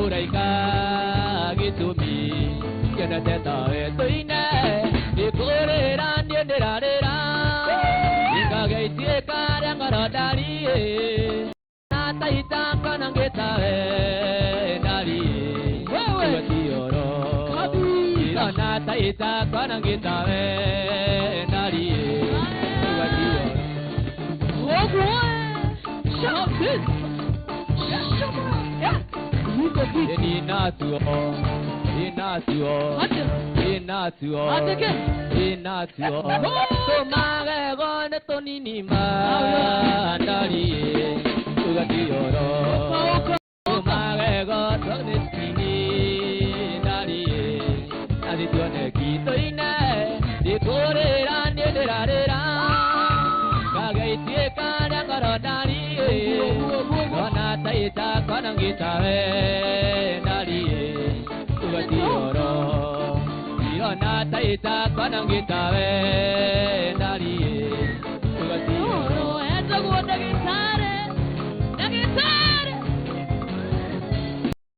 Uraika gitumi kena teta etoine ikore rani ndirarira ingagaitie kare ngarodari nataita kana ngetawe ndari wewe tioro kabisa nataita kana ngetawe ndari wewe tioro oh boy shut this Inatuo, tomare gone tonini ma ndari ugatioro tomare gone tini ndari aditione kitoine dikorera nederarera kagaitie kana karodari Kona taita kona ngitawe ndari ugatioro Kona taita kona ngitawe